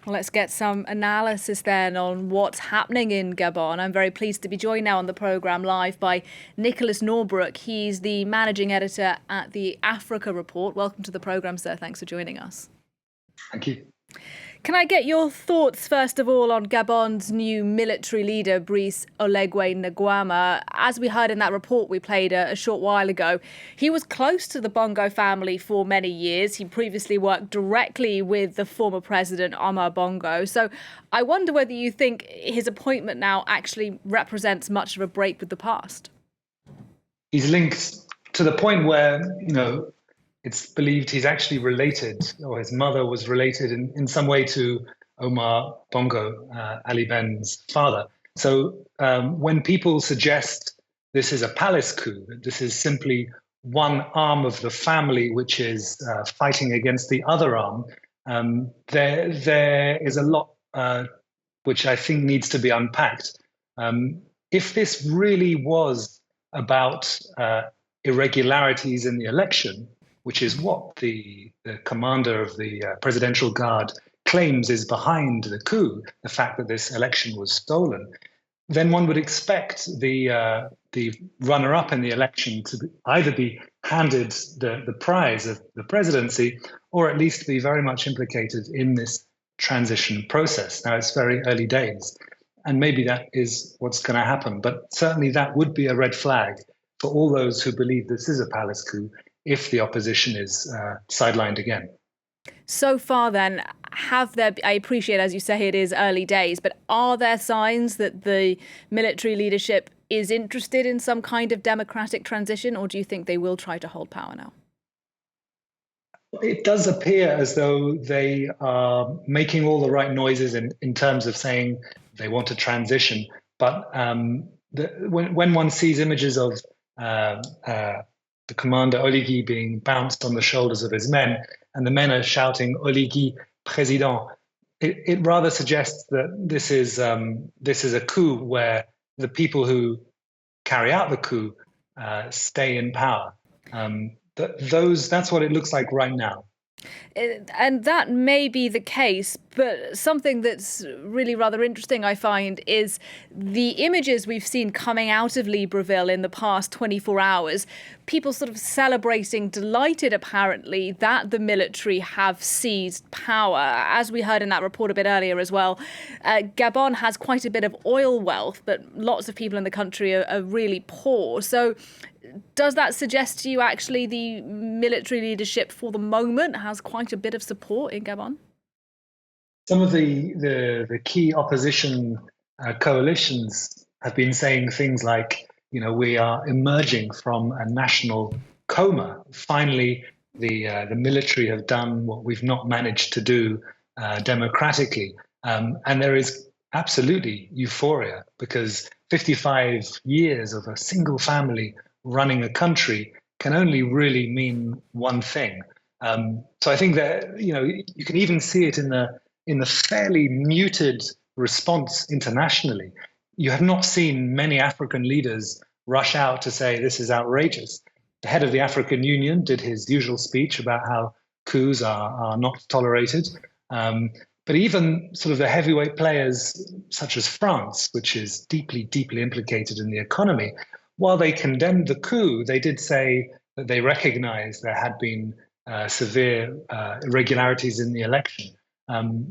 Well, let's get some analysis then on what's happening in Gabon. I'm very pleased to be joined now on the programme live by Nicholas Norbrook. He's the managing editor at the Africa Report. Welcome to the programme, sir. Thanks for joining us. Thank you. Can I get your thoughts, first of all, on Gabon's new military leader, Brice Oligui Nguema? As we heard in that report we played a short while ago, he was close to the Bongo family for many years. He previously worked directly with the former president, Omar Bongo. So I wonder whether you think his appointment now actually represents much of a break with the past. He's linked to the point where, it's believed he's actually related, or his mother was related in some way to Omar Bongo, Ali Ben's father. So when people suggest this is a palace coup, that this is simply one arm of the family which is fighting against the other arm, there is a lot which I think needs to be unpacked. If this really was about irregularities in the election, which is what the commander of the presidential guard claims is behind the coup, the fact that this election was stolen, then one would expect the runner-up in the election to either be handed the prize of the presidency or at least be very much implicated in this transition process. Now, it's very early days, and maybe that is what's going to happen, but certainly that would be a red flag for all those who believe this is a palace coup if the opposition is sidelined again. So far then, I appreciate, as you say, it is early days, but are there signs that the military leadership is interested in some kind of democratic transition, or do you think they will try to hold power now? It does appear as though they are making all the right noises in terms of saying they want a transition, but when one sees images of the commander Oligui being bounced on the shoulders of his men, and the men are shouting "Oligui Président," it rather suggests that this is a coup where the people who carry out the coup stay in power. That's what it looks like right now. And that may be the case, but something that's really rather interesting, I find, is the images we've seen coming out of Libreville in the past 24 hours. People sort of celebrating, delighted apparently, that the military have seized power. As we heard in that report a bit earlier as well, Gabon has quite a bit of oil wealth, but lots of people in the country are really poor. So does that suggest to you actually the military leadership for the moment has quite a bit of support in Gabon? Some of the key opposition coalitions have been saying things like, we are emerging from a national coma. Finally, the military have done what we've not managed to do democratically. And there is absolutely euphoria because 55 years of a single family running a country can only really mean one thing. So I think that you can even see it in the fairly muted response internationally. You have not seen many African leaders rush out to say this is outrageous. The head of the African Union did his usual speech about how coups are not tolerated. But even sort of the heavyweight players such as France, which is deeply, deeply implicated in the economy, while they condemned the coup, they did say that they recognized there had been severe irregularities in the election.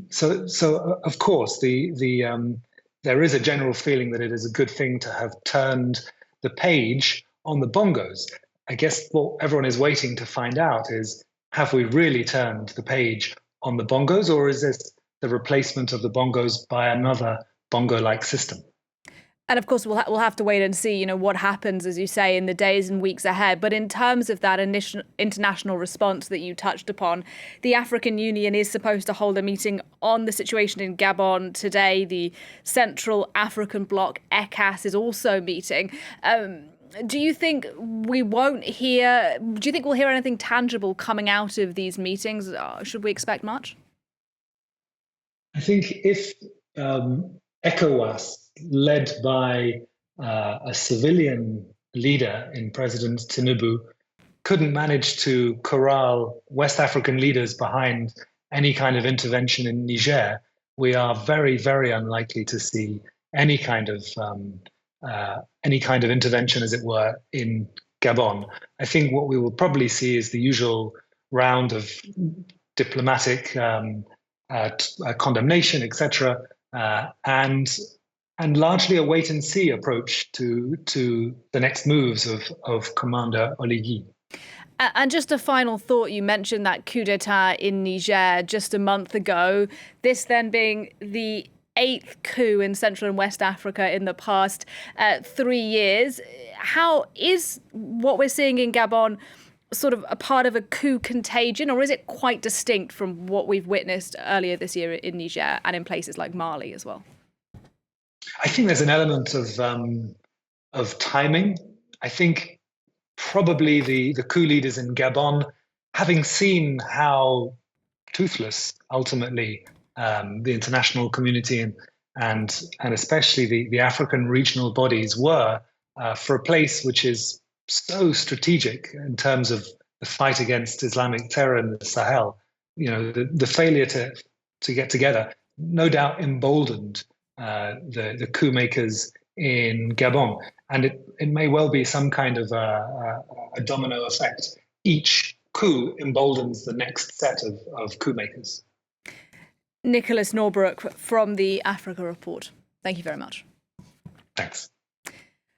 So of course, there is a general feeling that it is a good thing to have turned the page on the bongos. I guess what everyone is waiting to find out is, have we really turned the page on the bongos, or is this the replacement of the bongos by another bongo-like system? And of course, we'll have to wait and see, what happens, as you say, in the days and weeks ahead. But in terms of that initial international response that you touched upon, the African Union is supposed to hold a meeting on the situation in Gabon today. The Central African Bloc, ECAS, is also meeting. Do you think we'll hear anything tangible coming out of these meetings? Should we expect much? I think if ECOWAS, led by a civilian leader in President Tinubu, couldn't manage to corral West African leaders behind any kind of intervention in Niger, we are very, very unlikely to see any kind of intervention, as it were, in Gabon. I think what we will probably see is the usual round of diplomatic condemnation, etc., and largely a wait and see approach to the next moves of Commander Oligui. And just a final thought, you mentioned that coup d'etat in Niger just a month ago, this then being the 8th coup in Central and West Africa in the past 3 years. How is what we're seeing in Gabon sort of a part of a coup contagion, or is it quite distinct from what we've witnessed earlier this year in Niger and in places like Mali as well? I think there's an element of timing. I think probably the coup leaders in Gabon, having seen how toothless ultimately the international community and especially the African regional bodies were for a place which is so strategic in terms of the fight against Islamic terror in the Sahel, the failure to get together, no doubt emboldened the coup makers in Gabon. And it may well be some kind of a domino effect. Each coup emboldens the next set of coup makers. Nicholas Norbrook from the Africa Report. Thank you very much. Thanks.